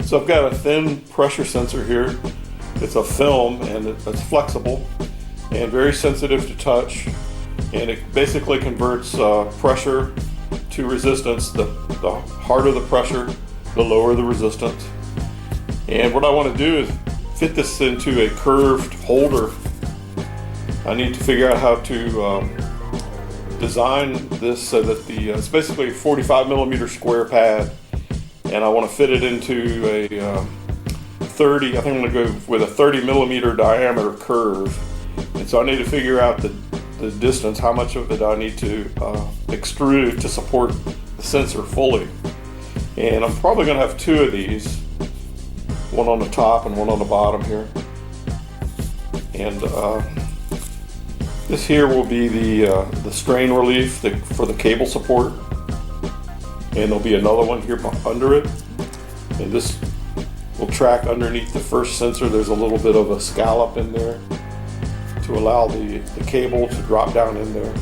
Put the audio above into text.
So I've got a thin pressure sensor here. It's a film and it's flexible and very sensitive to touch, and it basically converts pressure to resistance. The harder the pressure, the lower the resistance. And what I want to do is fit this into a curved holder. I need to figure out how to design this so that it's basically a 45 millimeter square pad, and I want to fit it into a 30, I think I'm going to go with a 30 millimeter diameter curve. And so I need to figure out the distance, how much of it I need to extrude to support the sensor fully. And I'm probably going to have two of these, one on the top and one on the bottom here. And this here will be the strain relief for the cable support. And there'll be another one here under it. And this will track underneath the first sensor. There's a little bit of a scallop in there to allow the cable to drop down in there.